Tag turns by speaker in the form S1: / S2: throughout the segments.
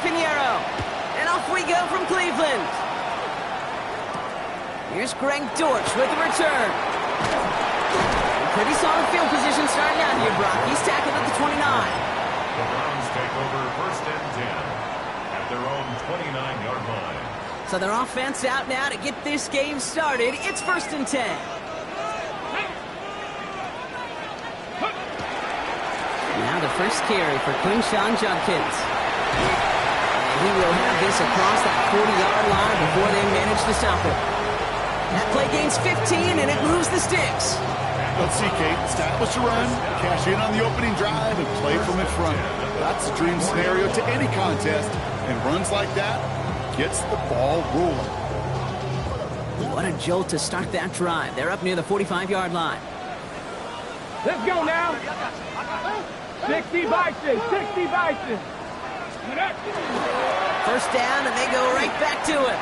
S1: Pinheiro. And off we go from Cleveland. Here's Greg Dortch with the return. Pretty solid field position starting out here, Brock. He's tackled at the 29.
S2: The Browns take over 1st and 10 at their own 29-yard line.
S1: So their offense out now to get this game started. It's 1st and 10. Now the first carry for Quinshon Judkins. And he will have this across that 40-yard line before they manage to stop it. That play gains 15, and it moves the sticks.
S3: Let's see, Kate. Establish a run, cash in on the opening drive, and play from in front. That's the dream scenario to any contest, and runs like that gets the ball rolling.
S1: What a jolt to start that drive. They're up near the 45-yard line.
S4: Let's go now. 60 Bison, 60 Bison.
S1: First down, and they go right back to it.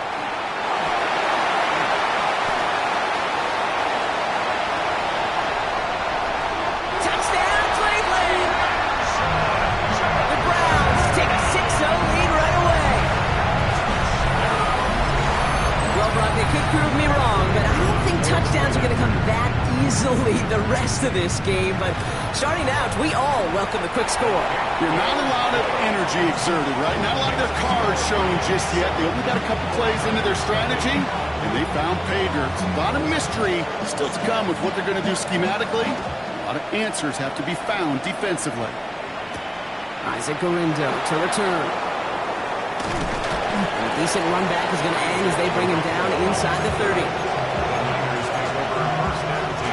S1: They could prove me wrong, but I don't think touchdowns are going to come that easily the rest of this game. But starting out, we all welcome the quick score.
S3: You're not a lot of energy exerted, right? Not a lot of their cards showing just yet. They only got a couple plays into their strategy, and they found pay dirt. A lot of mystery still to come with what they're going to do schematically. A lot of answers have to be found defensively.
S1: Isaac Gorindo to return. A decent run back is going to end as they bring him down inside the 30.
S2: The Niners take over 1st and 10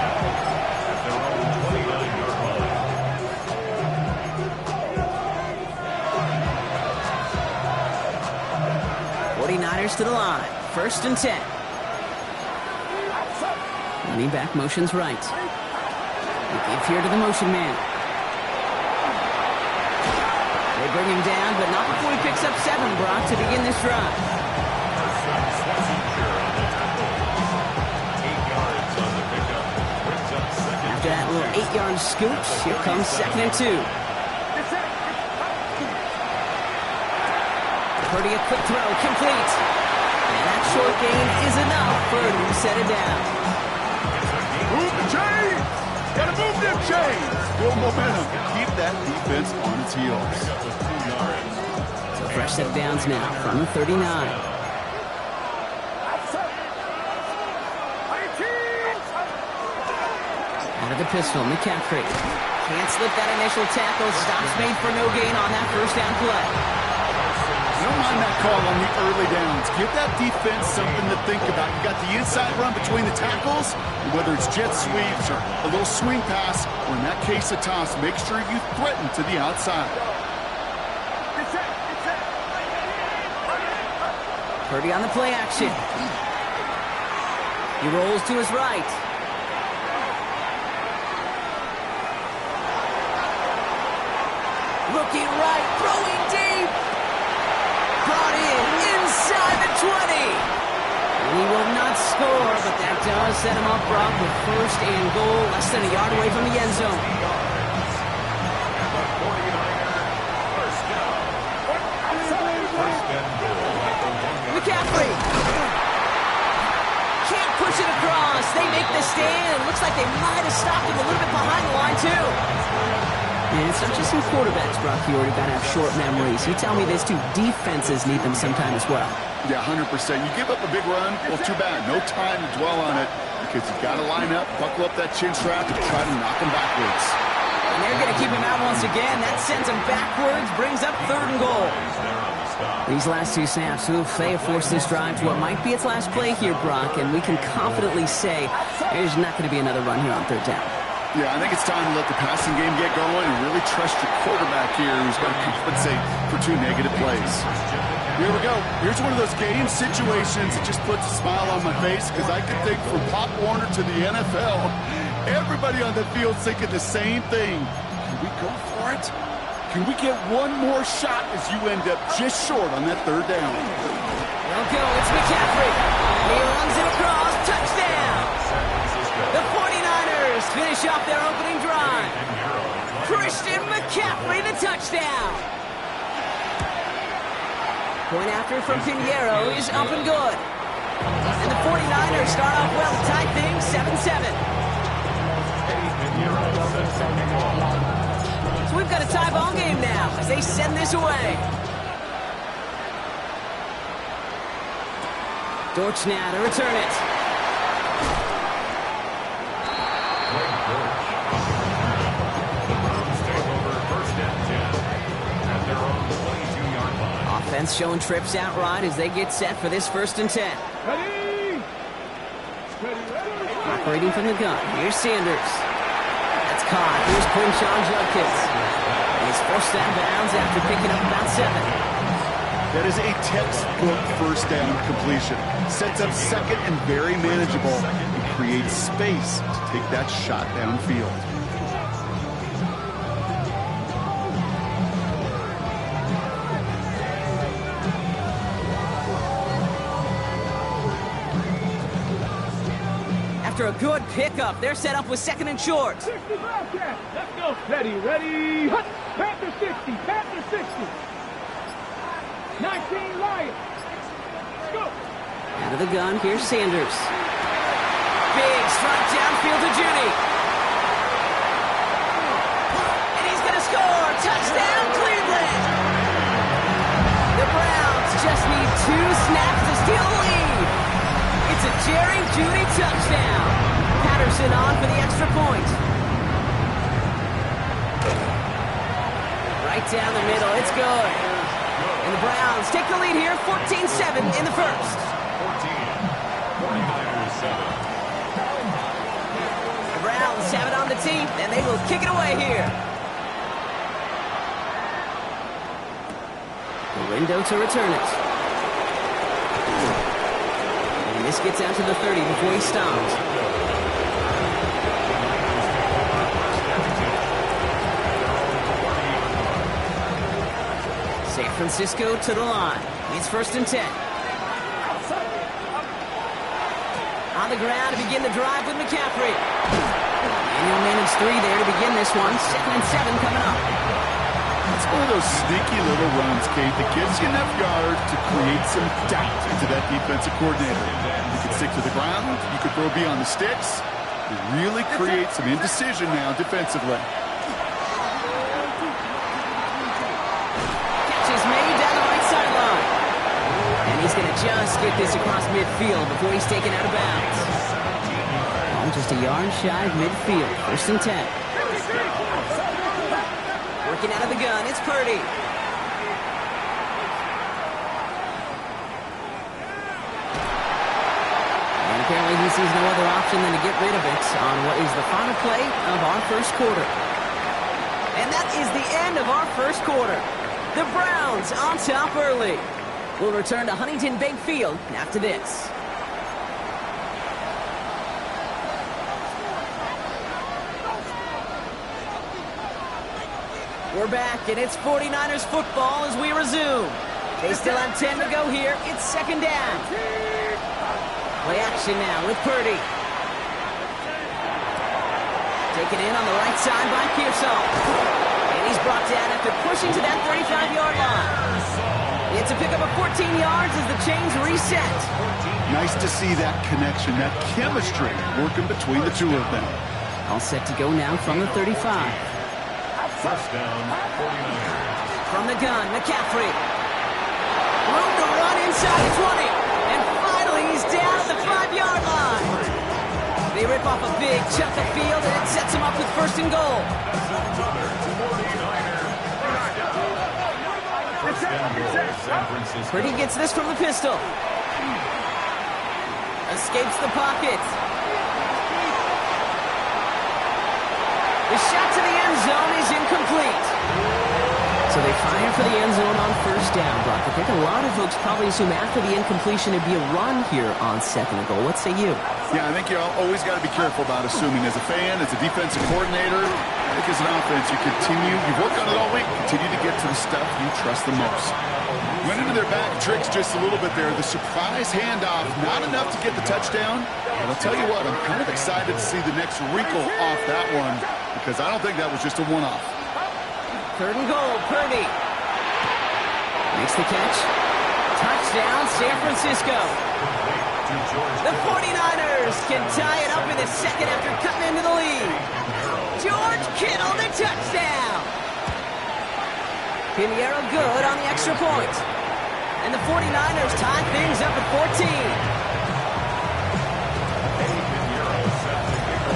S2: at their own 29-yard line.
S1: 49ers to the line. 1st and 10. Running back motions right. They give here to the motion man. They bring him down, but not before he picks up 7, Brock, to begin this drive. After that little 8-yard scoop, here comes 2nd and 2. Purdy a quick throw, complete. And that short gain is enough. Purdy set it down.
S3: Move the chains! Gotta move them chains! Build momentum. Keep that defense on its heels.
S1: So fresh set of downs now from the 39. Out of the pistol, McCaffrey. Can't slip that initial tackle. Stops made for no gain on that first down play.
S3: I don't mind that call on the early downs. Give that defense something to think about. You got the inside run between the tackles, and whether it's jet sweeps or a little swing pass, or in that case a toss, make sure you threaten to the outside.
S1: Purdy on the play action. He rolls to his right. Looking right, throwing deep. Brought in inside the 20. And he will not score, but that does set him up, Brock, with 1st and goal, less than a yard away from the end zone. McCaffrey. Can't push it across. They make the stand. Looks like they might have stopped him a little bit behind the line, too. And it's not just some quarterbacks, Brock. You already got to have short memories. You tell me this, too. Defenses need them sometime as well.
S3: Yeah, 100%. You give up a big run, well, too bad. No time to dwell on it because you've got to line up, buckle up that chin strap, and try to knock him backwards.
S1: And they're going to keep him out once again. That sends him backwards, brings up 3rd and goal. These last 2 snaps, they have forced this drive to what might be its last play here, Brock, and we can confidently say there's not going to be another run here on 3rd down.
S3: Yeah, I think it's time to let the passing game get going and really trust your quarterback here who's going to compensate for 2 negative plays. Here we go. Here's one of those game situations that just puts a smile on my face because I can think from Pop Warner to the NFL, everybody on the field's thinking the same thing. Can we go for it? Can we get one more shot as you end up just short on that 3rd down?
S1: They'll go. It's McCaffrey. He runs it across. Touchdown. The 49ers finish off their opening drive. Christian McCaffrey, the touchdown. Point after from Pinheiro is up and good. And the 49ers start off well to tie things 7-7. So we've got a tie ball game now as they send this away. Dortch now to return it. Offense showing trips out right as they get set for this 1st and 10.
S4: Ready?
S1: Operating from the gun. Here's Sanders. That's caught. Here's Quinshon Judkins. And he's forced out of bounds after picking up about 7.
S3: That is a textbook first down completion. Sets up second and very manageable. It creates space to take that shot downfield.
S1: After a good pickup, they're set up with 2nd and short.
S4: 60 Bobcat. Let's go. Ready. Hut. Panther 60. Panther 60. 19 Lions. Let's go.
S1: Out of the gun, here's Sanders. Big strike downfield to Judy. And he's going to score. Touchdown, Cleveland. The Browns just need 2 snaps to steal the lead. It's a Jerry Judy touchdown. Patterson on for the extra point. Right down the middle. It's good. And the Browns take the lead here, 14-7 in the first.
S2: 49ers 7.
S1: The Browns have it on the tee, and they will kick it away here. The window to return it. And this gets out to the 30 before he stops. San Francisco to the line. It's 1st and 10. On the ground to begin the drive with McCaffrey. And he'll manage 3 there to begin this one. 2nd and 7 coming up.
S3: It's one of those sneaky little runs, Kate, that gives you enough yards to create some doubt into that defensive coordinator. You can stick to the ground. You could throw beyond the sticks. You really create some indecision now defensively.
S1: Catch is made down the right sideline. And he's going to just get this across midfield before he's taken out of bounds. Ball just a yard shy of midfield. 1st and 10. Working out of the gun, it's Purdy. And apparently he sees no other option than to get rid of it on what is the final play of our first quarter. And that is the end of our first quarter. The Browns on top early. We'll return to Huntington Bank Field after this. We're back, and it's 49ers football as we resume. They still have 10 to go here. It's 2nd down. Play action now with Purdy. Taken in on the right side by Pearsall. And he's brought down after pushing to that 35-yard line. It's a pickup of 14 yards as the chains reset.
S3: Nice to see that connection, that chemistry working between the two of them.
S1: All set to go now from the 35.
S2: 1st down, 49ers.
S1: From the gun, McCaffrey. Room to run inside the 20. And finally, he's down at the 5-yard line. They rip off a big chunk of field, and it sets him up with 1st and goal. Purdy gets this from the pistol. Escapes the pocket. The shot to the end zone is incomplete. So they fire for the end zone on 1st down, Brock. I think a lot of folks probably assume after the incompletion it'd be a run here on 2nd and goal. What say you?
S3: Yeah, I think you always got to be careful about assuming. As a fan, as a defensive coordinator, I think as an offense, you work on it all week, continue to get to the stuff you trust the most. Went into their back tricks just a little bit there. The surprise handoff, not enough to get the touchdown. But I'll tell you what, I'm kind of excited to see the next wrinkle off that one because I don't think that was just a one-off.
S1: 3rd and goal, Purdy. Makes the catch. Touchdown, San Francisco. The 49ers can tie it up in the second after cutting into the lead. George Kittle, the touchdown. Pinheiro good on the extra point. And the 49ers tie things up at 14.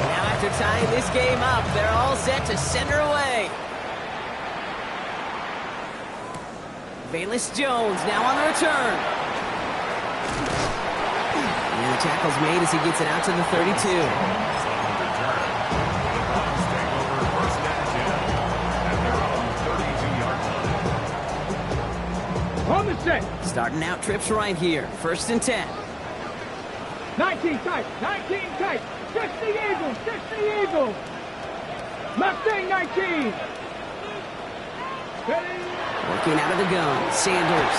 S1: Now after tying this game up, they're all set to send her away. Velus Jones now on the return. And the tackle's made as he gets it out to the 32.
S4: On the set.
S1: Starting out trips right here. 1st and 10.
S4: 19 tight. 19 tight. 60 Eagles. 60 Eagles. Mustang 19. Ready.
S1: Working out of the gun. Sanders.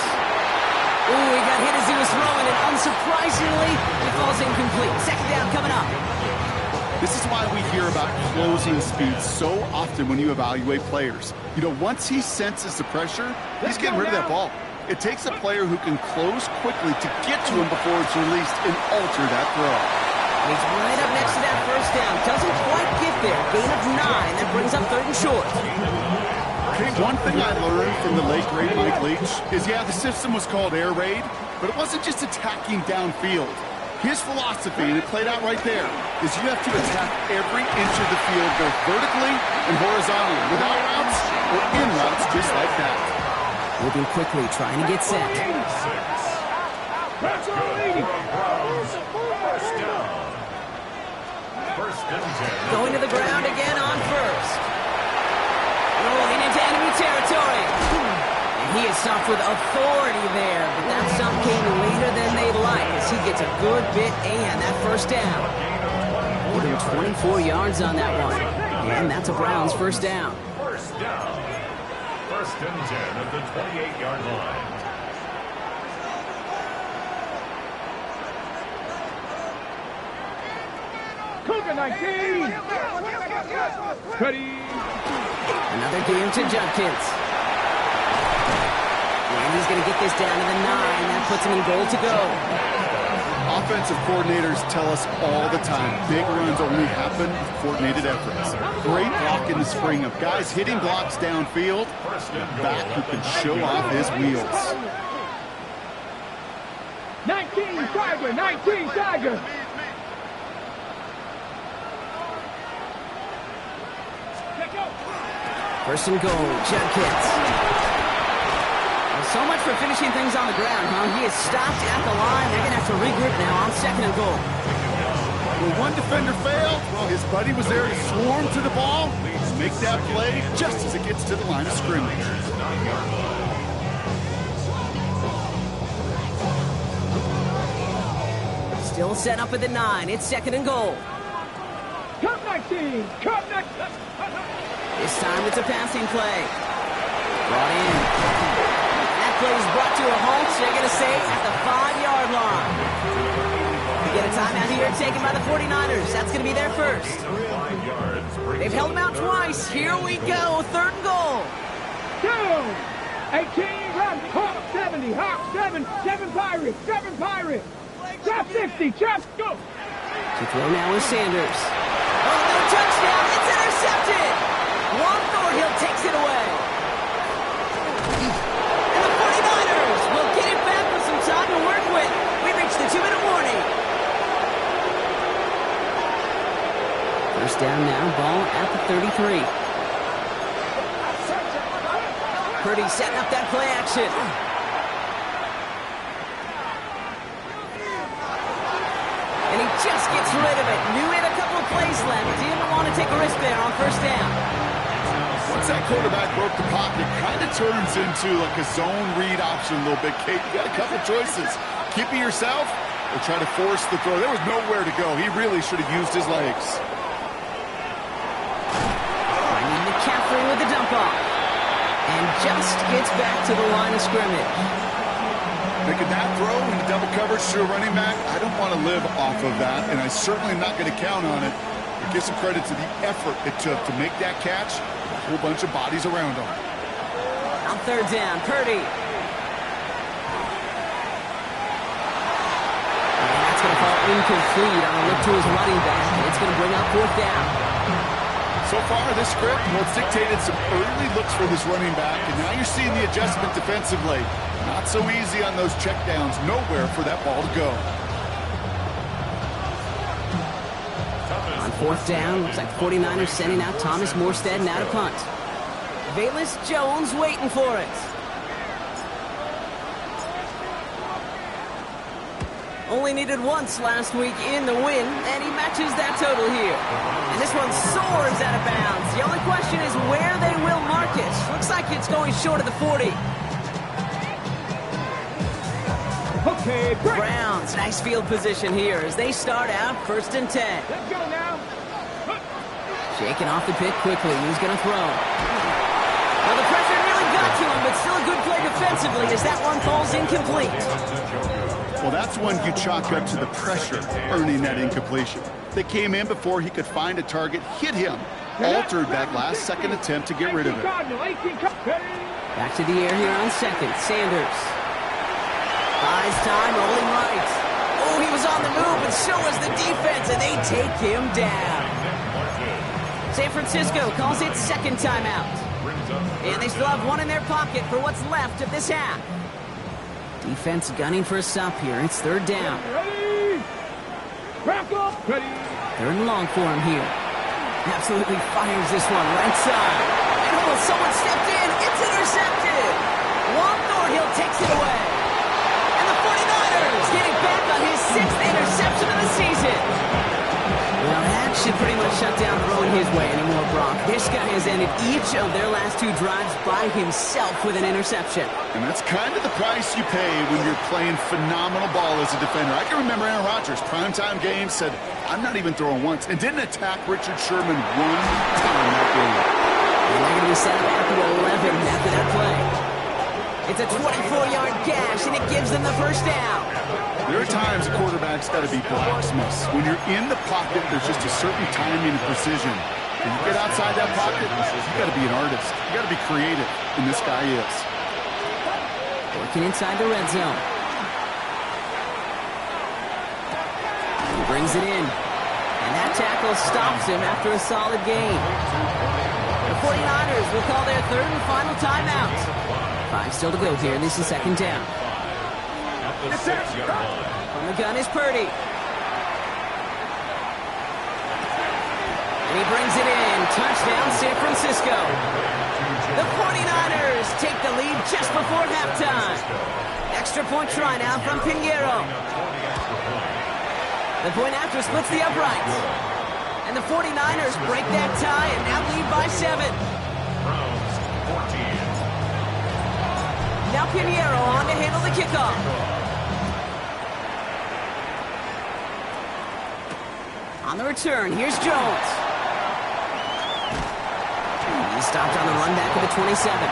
S1: Ooh, he got hit as he was throwing it. Unsurprisingly, it falls incomplete. 2nd down coming up.
S3: This is why we hear about closing speed so often when you evaluate players. You know, once he senses the pressure, he's getting rid of that ball. It takes a player who can close quickly to get to him before it's released and alter that throw.
S1: He's right up next to that 1st down. Doesn't quite get there. Gain of 9. That brings up 3rd and short.
S3: One thing I learned from the late great Mike Leach is, yeah, the system was called air raid, but it wasn't just attacking downfield. His philosophy, and it played out right there, is you have to attack every inch of the field, both vertically and horizontally, without routes or in routes, just like that.
S1: Moving quickly, trying to get set. Going to the ground again on 1st. Rolling into enemy territory. And he is stopped with authority there, but that stop came later than they'd like as he gets a good bit and that 1st down. More than 24 yards on that one. And that's a Browns 1st down.
S2: 1st down. 1st and 10 at the 28-yard line.
S4: Cougar 19. Ready.
S1: Another game to Judkins. And he's going to get this down to the 9. That puts him in goal to go.
S3: Offensive coordinators tell us all the time, big runs only happen with coordinated efforts. Great block in the spring of guys hitting blocks downfield, back who can show off his wheels.
S4: 19 Tiger. 19 Tiger.
S1: First and goal, Judkins. Well, so much for finishing things on the ground, huh? He is stopped at the line. They're going to have to regroup now on 2nd and goal.
S3: When one defender failed, well, his buddy was there to swarm to the ball, make that play just as it gets to the line of scrimmage.
S1: Still set up at the 9. It's 2nd and goal.
S4: Cup 19. Cup 19.
S1: This time it's a passing play. Brought in. That play is brought to a halt, so they're going to say at the 5-yard line. We get a timeout here taken by the 49ers. That's going to be their 1st. They've held them out twice. Here we go. 3rd and goal.
S4: 2. 18. Run. Hawk 70. Hawk 7. 7 Pirates. 7 Pirates. Chop 60. Chop. Go.
S1: To throw now is Sanders. Oh, no touchdown. It's intercepted. Juan Thornhill takes it away. And the 49ers will get it back with some time to work with. We reached the 2-minute warning. 1st down now, ball at the 33. Purdy setting up that play action. And he just gets rid of it. Knew he had a couple of plays left. Didn't want to take a risk there on 1st down.
S3: Once that quarterback broke the pocket, it kind of turns into like a zone read option a little bit, Kate. You got a couple choices. Keep it yourself or try to force the throw. There was nowhere to go. He really should have used his legs.
S1: Bringing McCaffrey with the dump off. And just gets back to the line of scrimmage.
S3: Making that throw into double coverage to a running back, I don't want to live off of that, and I certainly am not going to count on it. But give some credit to the effort it took to make that catch. A whole bunch of bodies around him.
S1: On 3rd down, Purdy. incomplete on a look to his running back, and it's going to bring up 4th down.
S3: So far, this script, well, it's dictated some early looks for this running back, and now you're seeing the adjustment defensively. Not so easy on those checkdowns. Nowhere for that ball to go.
S1: On 4th down, looks like 49ers sending out Thomas Morstead now to punt. Velus Jones waiting for it. Only needed once last week in the win, and he matches that total here. And this one soars out of bounds. The only question is where they will mark it. Looks like it's going short of the 40.
S4: Okay, break.
S1: Browns, nice field position here as they start out 1st and 10.
S4: Let's go now.
S1: Shaking off the pick quickly. Who's going to throw? Well, the pressure really got to him, but still a good play defensively as that one falls incomplete.
S3: Well, that's one you chalk up to the pressure earning that incompletion. They came in before he could find a target, hit him, altered that last-second attempt to get rid of it.
S1: Back to the air here on 2nd. Sanders. Buys time, rolling right. Oh, he was on the move, and so was the defense, and they take him down. San Francisco calls it 2nd timeout. And they still have one in their pocket for what's left of this half. Defense gunning for a stop here. It's 3rd down.
S4: Ready. Back up. Ready.
S1: 3rd and long for him here. Absolutely fires this one right side. And almost someone stepped in. It's intercepted. Juan Thornhill takes it away. And the 49ers getting back on his 6th interception of the season. Well, that should pretty much shut down throwing his way anymore, Brock. This guy has ended each of their last 2 drives by himself with an interception.
S3: And that's kind of the price you pay when you're playing phenomenal ball as a defender. I can remember Aaron Rodgers, primetime game, said, I'm not even throwing once, and didn't attack Richard Sherman one time that game.
S1: And they're going to be set back at 11 after that play. It's a 24-yard gash, and it gives them the 1st down.
S3: There are times a quarterback's got to be blacksmith. When you're in the pocket, there's just a certain timing and precision. When you get outside that pocket, you got to be an artist. You got to be creative, and this guy is.
S1: Working inside the red zone. He brings it in. And that tackle stops him after a solid gain. The 49ers will call their 3rd and final timeout. 5 still to go here. This is 2nd down.
S2: At the 6-yard line.
S1: On the gun is Purdy. And he brings it in. Touchdown, San Francisco. The 49ers take the lead just before halftime. Extra point try now from Pinheiro. The point after splits the uprights. And the 49ers break that tie and now lead by 7.
S2: Browns 14.
S1: Now Pinheiro on to handle the kickoff. On the return, here's Jones. He stopped on the run back of the 27.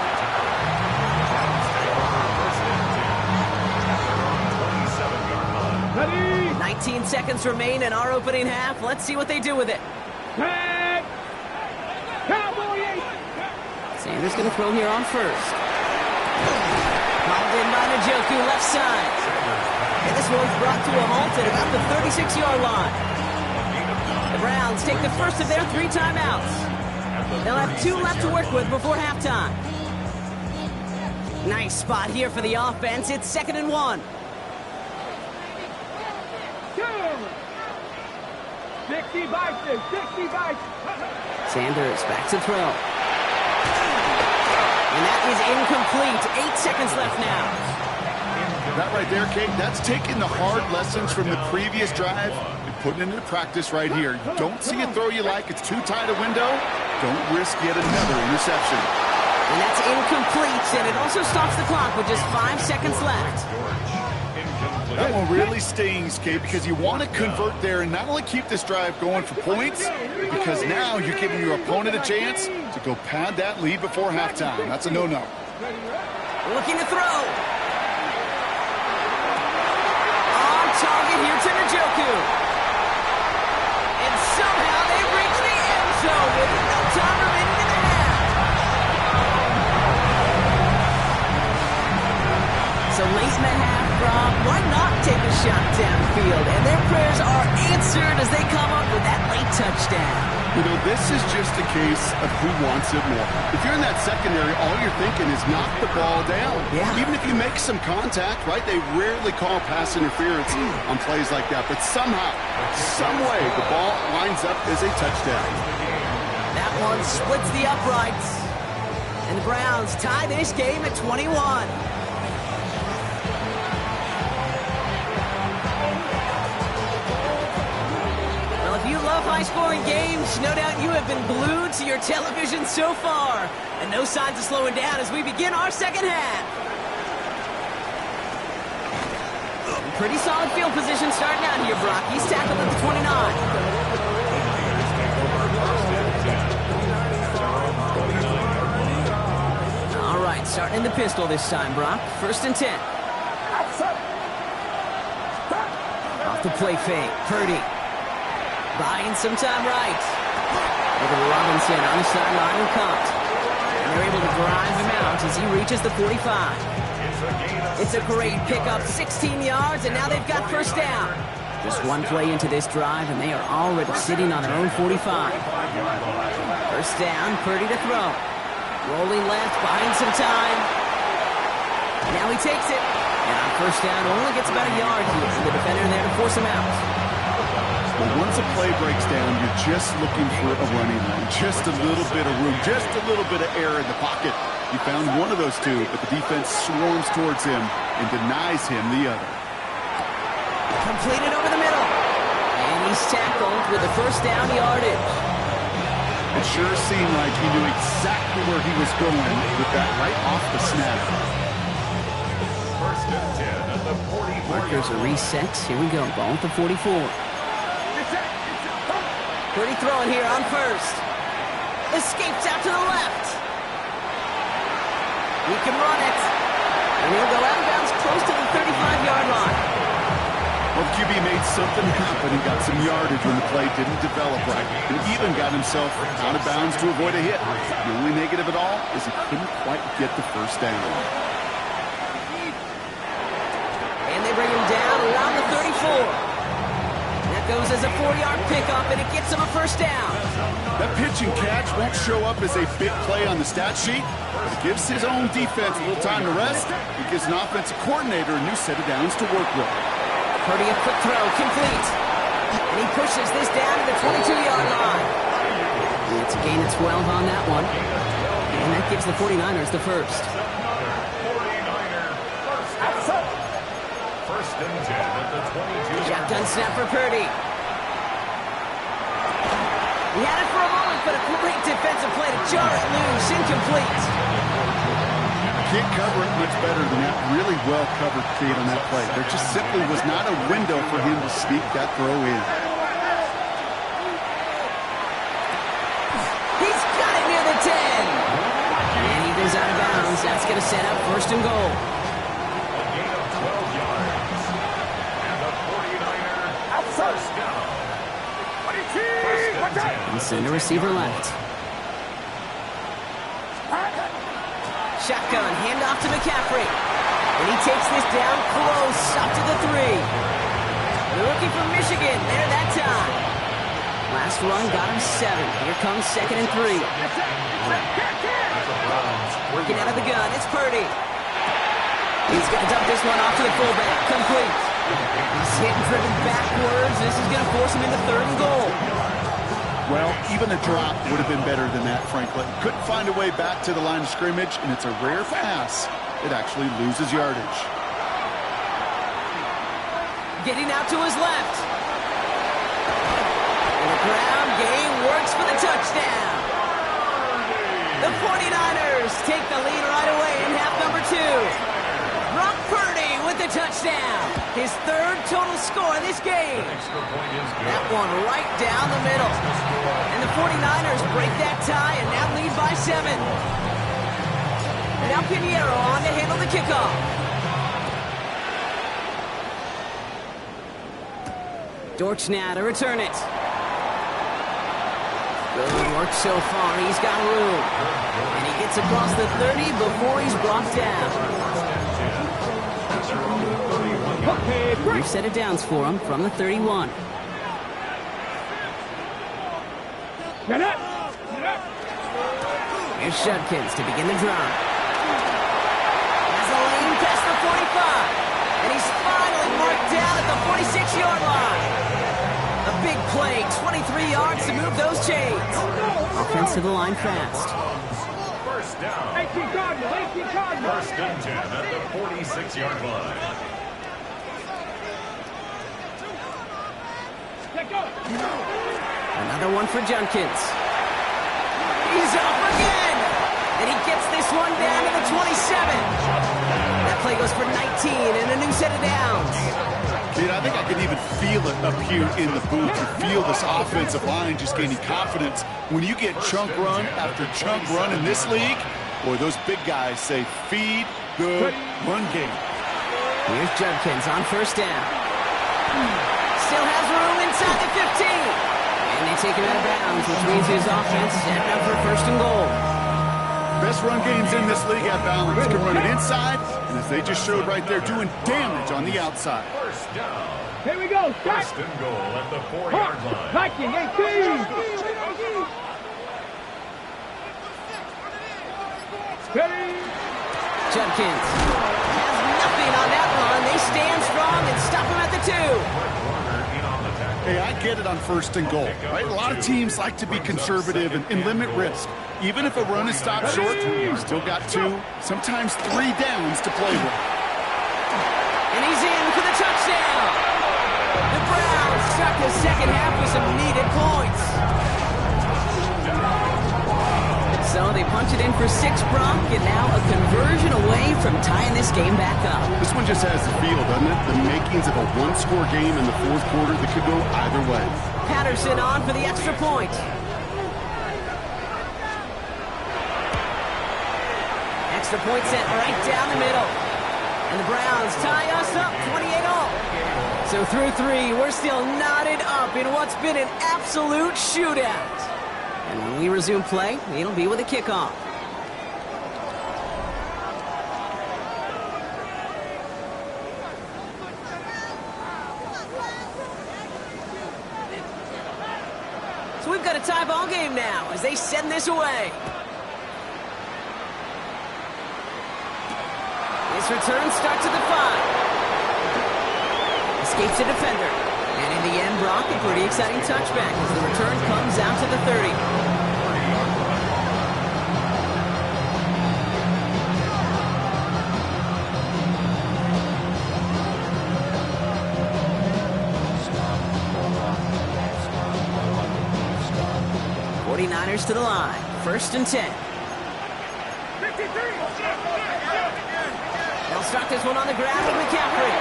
S1: 19 seconds remain in our opening half. Let's see what they do with it. Sanders going to throw here on 1st. Called in by Njoku, left side. And this one's brought to a halt at about the 36-yard line. The Browns take the first of their 3 timeouts. They'll have 2 left to work with before halftime. Nice spot here for the offense. It's 2nd and 1.
S4: 60 bites, 60 bites.
S1: Sanders back to throw. And that is incomplete. 8 seconds left now.
S3: That right there, Kate, that's taking the hard lessons from the previous drive and putting it into practice right here. You don't see a throw you like, it's too tight a window. Don't risk yet another interception.
S1: And that's incomplete, and it also stops the clock with just 5 seconds left.
S3: That one really stings, Kate, because you want to convert there and not only keep this drive going for points, because now you're giving your opponent a chance to go pad that lead before halftime. That's a no-no.
S1: Looking to throw. On target here to Njoku. And somehow they reach the end zone with no time remaining in the half. So late in the half, Gronk, why not take a shot downfield? And their prayers are answered as they come up with that late touchdown.
S3: You know, this is just a case of who wants it more. If you're in that secondary, all you're thinking is knock the ball down.
S1: Yeah.
S3: Even if you make some contact, right? They rarely call pass interference on plays like that. But somehow, some way, the ball lines up as a touchdown.
S1: That one splits the uprights. And the Browns tie this game at 21. Well, if you love high-scoring games, no doubt you have been glued to your television so far. And no signs of slowing down as we begin our second half. Pretty solid field position starting out here, Brock. He's tackled at the 29. All right, starting in the pistol this time, Brock. 1st and 10. Off the play fake. Purdy. Buying some time right. Over to Robinson on the sideline and caught. And they're able to drive him out as he reaches the 45. It's a great pickup, 16 yards, and now they've got 1st down. Just one play into this drive, and they are already sitting on their own 45. 1st down, Purdy to throw. Rolling left, buying some time. Now he takes it. And on 1st down, only gets about a yard here. The defender there to force him out.
S3: Well, once a play breaks down, you're just looking for a running lane. Just a little bit of room, just a little bit of air in the pocket. You found one of those two, but the defense swarms towards him and denies him the other.
S1: Completed over the middle. And he's tackled with the 1st down yardage.
S3: It sure seemed like he knew exactly where he was going with that right off the snap.
S2: 1st and 10 at the 44.
S1: Markers are reset. Here we go. Ball at the 44. Pretty throwing here on 1st. Escapes out to the left. He can run it. And he'll go out of bounds close to the 35-yard line.
S3: Well, the QB made something happen and got some yardage when the play didn't develop right. And even got himself out of bounds to avoid a hit. The only negative at all is he couldn't quite get the 1st down.
S1: And they bring him down around the 34. That goes as a 4-yard pickup, and it gets him a 1st down.
S3: That pitch and catch won't show up as a big play on the stat sheet, but it gives his own defense a little time to rest. It gives an offensive coordinator a new set of downs to work with.
S1: Purdy a quick throw, complete. And he pushes this down to the 22-yard line. And it's a gain of 12 on that one. And that gives the 49ers the 1st.
S2: 1st and 10 at the 22.
S1: Shotgun snap for Purdy. He had it for a moment, but a great defensive play to jar it loose. Incomplete.
S3: Can't cover it much better than that really well-covered kid on that play. There just simply was not a window for him to sneak that throw in.
S1: He's got it near the 10. And he goes out of bounds. That's going to set up 1st and goal.
S2: A gain of 12 yards. And the 49er 1st down. 1st and 10.
S1: And send a receiver left. Shotgun, handoff to McCaffrey. And he takes this down close, up to the 3. The rookie from Michigan, there that time. Last run got him 7. Here comes 2nd and 3. Working out of the gun, it's Purdy. He's going to dump this one off to the fullback, complete. He's hit and driven backwards. This is going to force him into 3rd and goal.
S3: Well, even a drop would have been better than that, frankly. Couldn't find a way back to the line of scrimmage, and it's a rare pass that actually loses yardage.
S1: Getting out to his left. And the ground game works for the touchdown. The 49ers take the lead right away in half number 2. Brock Purdy with the touchdown. His 3rd total score of this game. That one right down the middle. And the 49ers break that tie and now lead by 7. And now Pinheiro on to handle the kickoff. Dortch now to return it. Good work so far. He's got room. And he gets across the 30 before he's brought down. New set of downs for him from the 31.
S4: Get up!
S1: Here's Judkins to begin the drive. Has a lane past the 45. And he's finally marked down at the 46-yard line. A big play, 23 yards to move those chains. Offense to the line fast.
S2: First down.
S4: 18 Cardinals.
S2: First and 10 at the 46-yard line.
S4: Let go.
S1: Another one for Judkins. He's up again. And he gets this one down to the 27. That play goes for 19 and a new set of downs.
S3: Dude, I think I can even feel it up here in the booth. You feel this offensive line just gaining confidence. When you get chunk run after chunk run in this league, boy, those big guys say, feed the run game.
S1: Here's Judkins on first down. Still has room inside the 15. And they take him out of bounds, which means his offense is set up for first and goal.
S3: Best run games in this league have balance. Can run it inside, and as they just showed right there, doing damage on the outside.
S2: First down.
S4: Here we go.
S2: First and goal at the 4-yard line.
S4: Viking 18.
S1: Judkins has nothing on that run. They stand strong and stop him at the 2.
S3: Hey, I get it on first and goal, right? A lot of teams like to be conservative and limit risk. Even if a run is stopped short, you still got 2, sometimes 3 downs to play with.
S1: And he's in for the touchdown. The Browns start the second half with some needed points. So they punch it in for 6, Brock, and now a conversion away from tying this game back up.
S3: This one just has the feel, doesn't it? The makings of a one-score game in the fourth quarter that could go either way.
S1: Patterson on for the extra point. Extra point sent right down the middle. And the Browns tie us up 28-all. So through 3, we're still knotted up in what's been an absolute shootout. And when we resume play, it'll be with a kickoff. So we've got a tie ball game now as they send this away. This return starts at the 5. Escapes the defender. And in the end, Brock, a pretty exciting touchback as the return comes out to the 30. '49ers to the line. First and 10. They'll start this one on the ground with McCaffrey.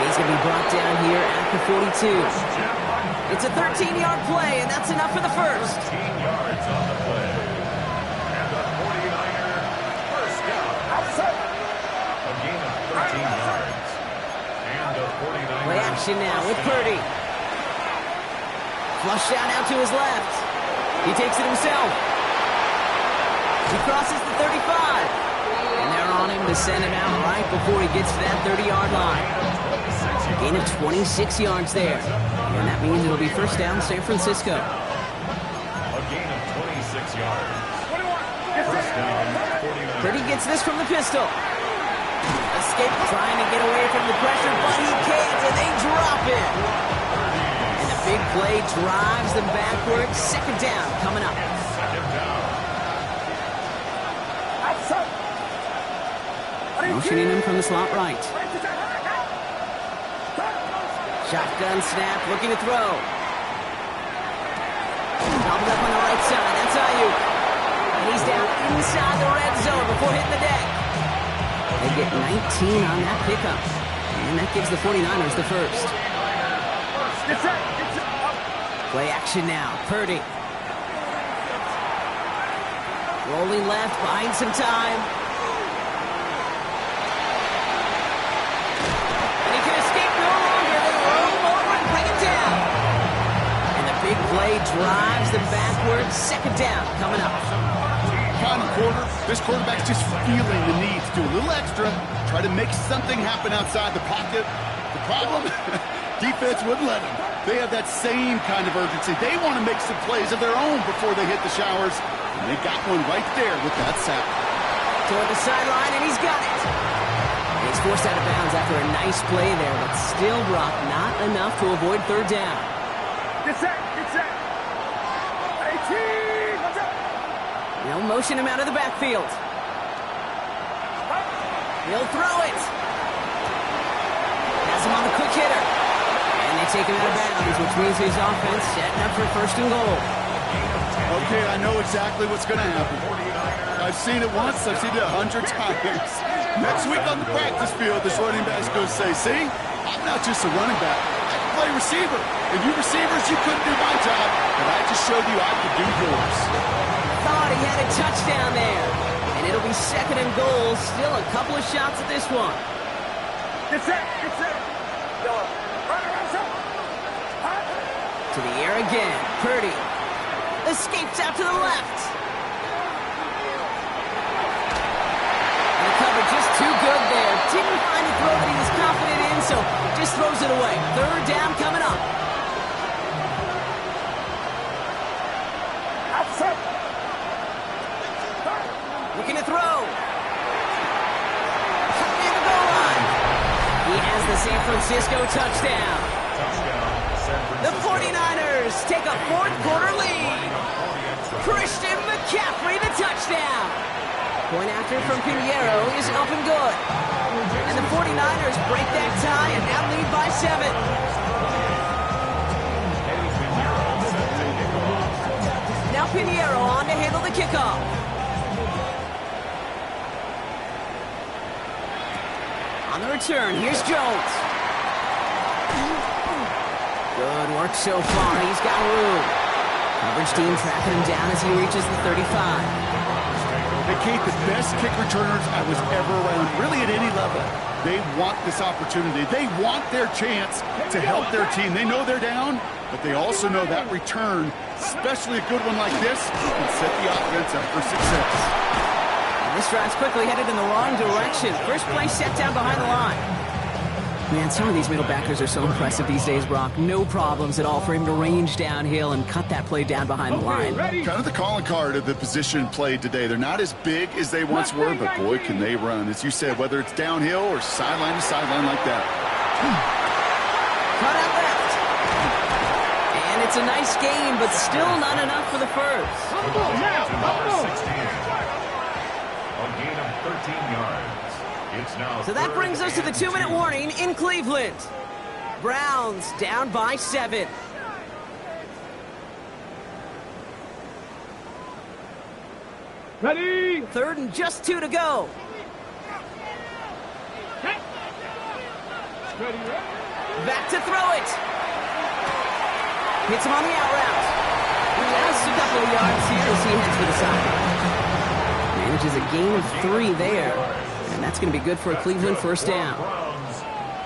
S1: He's going to be brought down here at the 42. It's a 13-yard play, and that's enough for the first.
S2: 13 yards on the play. And the 49er first down. A gain of 13 yards. And the 49er.
S1: Play action now with Purdy. Flush out now to his left. He takes it himself. He crosses the 35. And they're on him to send him out right before he gets to that 30-yard line. Gain of 26 yards there. And that means it'll be first down San Francisco.
S2: A gain of 26 yards. First down, 49.
S1: Purdy gets this from the pistol. Escape trying to get away from the pressure, but he can't, and they drop it. And the big play drives them backwards. Second down coming up.
S2: Second down.
S1: Motioning him from the slot right. Shotgun snap, looking to throw. Gobbled up on the right side, that's Ayuk. And he's down inside the red zone before hitting the deck. They get 19 on that pickup. And that gives the 49ers the first. Play action now, Purdy. Rolling left, buying some time. Big play drives them backwards. Second down coming up.
S3: final quarter, this quarterback's just feeling the need to do a little extra, try to make something happen outside the pocket. The problem, defense wouldn't let them. They have that same kind of urgency. They want to make some plays of their own before they hit the showers, and they got one right there with that sack.
S1: Toward the sideline, and he's got it. He's forced out of bounds after a nice play there, but still, Brock, not enough to avoid third down.
S4: Get set, get set. 18, what's up?
S1: They'll motion him out of the backfield. He'll throw it. Has him on the quick hitter. And they take him out of bounds, which means his offense setting up for first and goal.
S3: Okay, I know exactly what's going to happen. I've seen it once, I've seen it 100 times. Next week on the practice field, this running back's going to say, see, I'm not just a running back. I can play receiver. And you receivers, you couldn't do my job, but I just showed you I could do yours.
S1: Thought he had a touchdown there. And it'll be second and goal. Still a couple of shots at this one.
S4: Get set, get set.
S1: To the air again. Purdy escapes out to the left. And the cover just too good there. Didn't find a throw that he was confident in, so just throws it away. Third down coming up. Looking to throw. In the goal line. He has the San Francisco touchdown. The 49ers take a fourth quarter lead. Christian McCaffrey, the touchdown. Point after from Pinheiro is up and good. And the 49ers break that tie and now lead by 7. Now Pinheiro on to handle the kickoff. On the return, here's Jones. Good work so far. He's got room. Coverage team tracking him down as he reaches the 35.
S3: Hey, Kate, the best kick returners I was ever around, really at any level. They want this opportunity. They want their chance to help their team. They know they're down, but they also know that return, especially a good one like this, can set the offense up for success.
S1: This drive's quickly headed in the wrong direction. First play set down behind the line. Man, some of these middle backers are so impressive these days, Brock. No problems at all for him to range downhill and cut that play down behind the line.
S3: Kind of the calling card of the position played today. They're not as big as they once were, but boy, can they run. As you said, whether it's downhill or sideline to sideline like that.
S1: Cut out left. And it's a nice game, but still not enough for the first.
S2: A gain of 13 yards. It's now
S1: so that brings us to the 2-minute warning in Cleveland. Browns down by 7.
S4: Ready?
S1: Third and just 2 to go.
S4: Ready, ready.
S1: Back to throw it. Hits him on the out route. He lost a couple of yards here as he heads for the side. Manages a gain of 3 there. And that's going to be good for a Cleveland first down.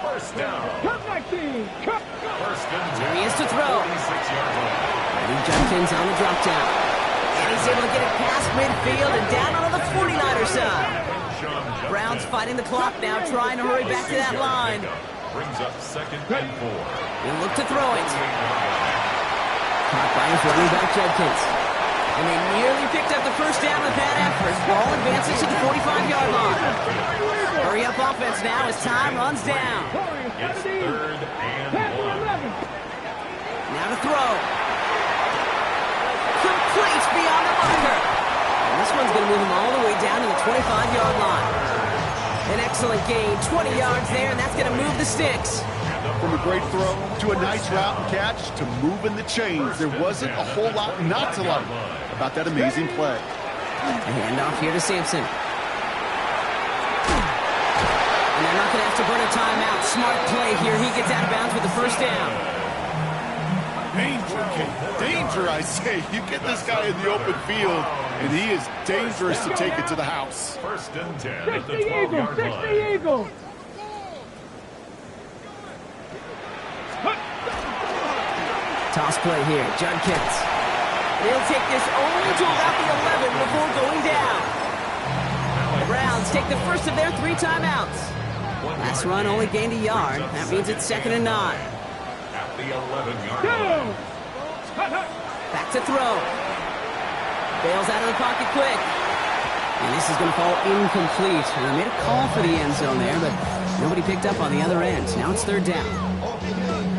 S2: First down.
S4: Come back, team. Come.
S1: Here he is to throw. Eddie Judkins on the drop down. And he's able to get it past midfield and down on the 49er side. Browns fighting the clock now, trying to hurry back to that line.
S2: Brings up second and 4.
S1: He'll look to throw it. Caught by his running back Judkins. And they nearly picked up the first down with that effort. Ball advances to the 45-yard line. Hurry up offense now as time runs down.
S2: It's third and 1.
S1: Now to throw. Complete beyond the marker. And this one's going to move him all the way down to the 25-yard line. An excellent gain, 20 yards there, and that's going to move the sticks.
S3: From a great throw to a nice route and catch to moving the chains, there wasn't a whole lot not to like about that amazing play.
S1: A handoff here to Sampson. And they're not going to have to burn a timeout. Smart play here. He gets out of bounds with the first down.
S3: Danger, Kate. Danger, I say. You get this guy in the open field, and he is dangerous to take it to the house.
S2: First and 10 at the
S4: 60 Eagles,
S2: 12-yard
S4: 60
S2: line.
S4: Eagles.
S1: Toss play here. Judkins. They'll take this only to about the 11 before going down. The Browns take the first of their 3 timeouts. Last run only gained a yard. That means it's 2nd and 9.
S2: At the 11-yard line.
S1: Back to throw. Bails out of the pocket quick. And this is going to fall incomplete. And they made a call for the end zone there, but nobody picked up on the other end. Now it's 3rd down.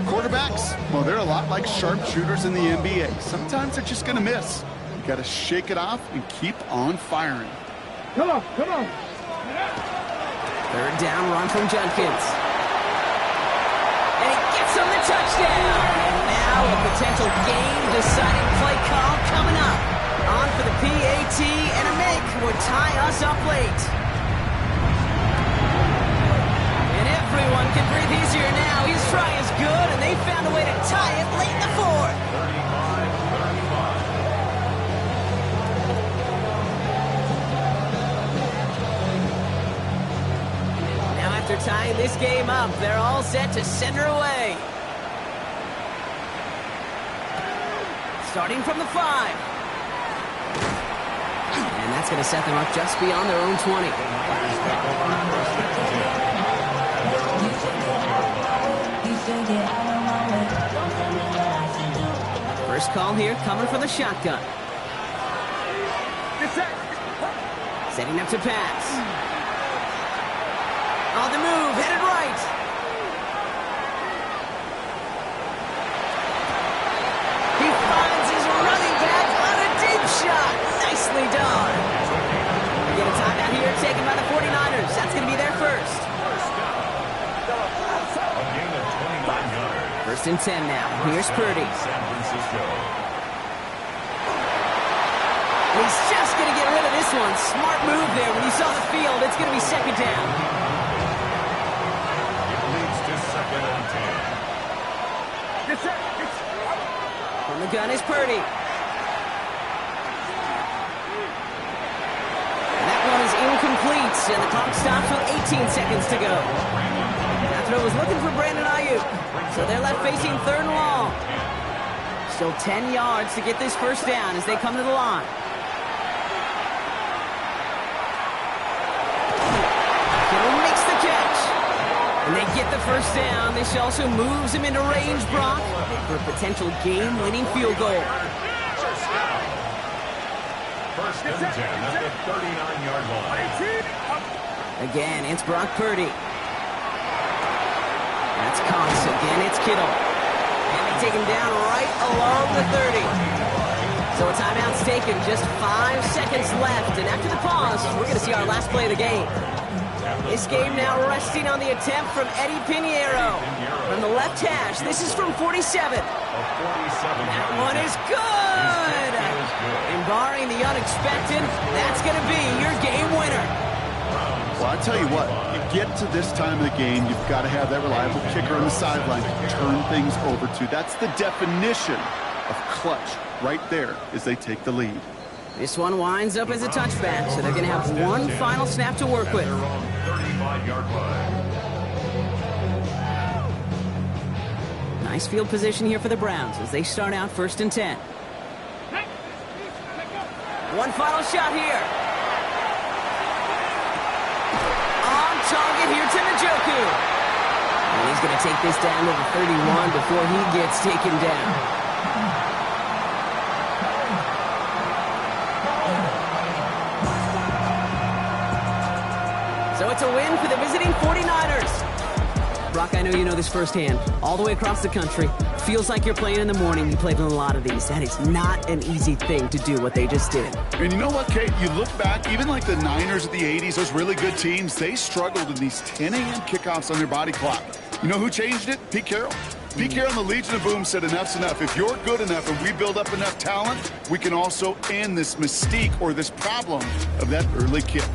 S3: Quarterbacks, well, they're a lot like sharpshooters in the NBA. Sometimes they're just going to miss. You got to shake it off and keep on firing.
S4: Come on.
S1: 3rd down run from Judkins. And he gets on the touchdown. And now a potential game-deciding play call coming up. On for the PAT and a make would tie us up late. And everyone can breathe easier now. His try is good, and they found a way to tie it late in the 4th. 35. Now after tying this game up, they're all set to send her away. Starting from the 5. And that's going to set them up just beyond their own 20. First call here coming from the shotgun. Setting up to pass. On the move, headed right. He finds his running back on a deep shot. Nicely done. We get a timeout here taken by the 49ers. That's going to be their first. First and 10 now. Here's Purdy. He's just going to get rid of this one. Smart move there. When you saw the field, it's going to be 2nd down.
S2: It leads to 2nd and 10.
S1: From the gun is Purdy. That one is incomplete, and the clock stops with 18 seconds to go. That throw was looking for Brandon Ayuk, so they're left facing 3rd and long. Still 10 yards to get this first down as they come to the line. Kittle makes the catch. And they get the first down. This also moves him into range, Brock, for a potential game-winning field goal.
S2: First and 10 at the 39-yard line.
S1: Again, it's Brock Purdy. That's Cox. Again, it's Kittle. And they take him down right along the 30. So a timeout's taken. Just 5 seconds left. And after the pause, we're going to see our last play of the game. This game now resting on the attempt from Eddie Pinheiro. From the left hash, this is from 47. That one is good. And barring the unexpected, that's going to be your game winner.
S3: Well, I tell you what, you get to this time of the game, you've got to have that reliable kicker on the sideline to turn things over to. That's the definition of clutch right there as they take the lead.
S1: This one winds up as a touchback, so they're going to have one final snap to work with.
S2: 35-yard line.
S1: Nice field position here for the Browns as they start out 1st and 10. One final shot here. On target here to Njoku. And he's going to take this down to the 31 before he gets taken down. So it's a win for the visiting 49ers. Brock, I know you know this firsthand. All the way across the country. Feels like you're playing in the morning. You played in a lot of these. That is not an easy thing to do what they just did.
S3: And you know what, Kate? You look back, even like the Niners of the 80s, those really good teams, they struggled in these 10 a.m. kickoffs on their body clock. You know who changed it? Pete Carroll. Pete Carroll and the Legion of Boom said enough's enough. If you're good enough and we build up enough talent, we can also end this mystique or this problem of that early kick.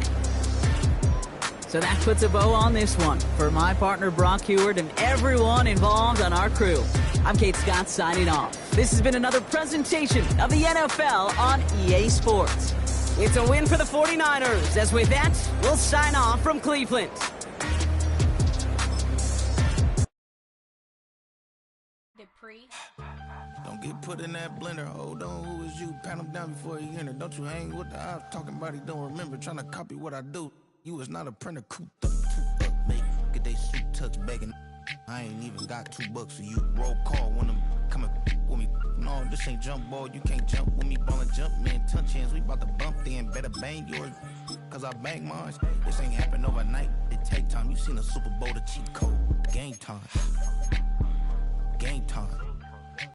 S1: So that puts a bow on this one. For my partner, Brock Heward, and everyone involved on our crew, I'm Kate Scott signing off. This has been another presentation of the NFL on EA Sports. It's a win for the 49ers, as with that, we'll sign off from Cleveland.
S5: The free.
S6: Don't get put in that blender. Hold on, who is you? Pat him down before he enter. Don't you hang with the ops talking about he don't remember. Trying to copy what I do. You was not a printer. Cooped up, toot up, make get they suit tucks begging. I ain't even got $2 for you. Roll call when I'm coming with me. No, this ain't jump ball. You can't jump with me. Ballin' jump, man. Touch hands. We bout to bump then. Better bang yours, cause I bang mine. This ain't happen overnight. It take time. You seen a Super Bowl, the cheat code. Game time. Game time.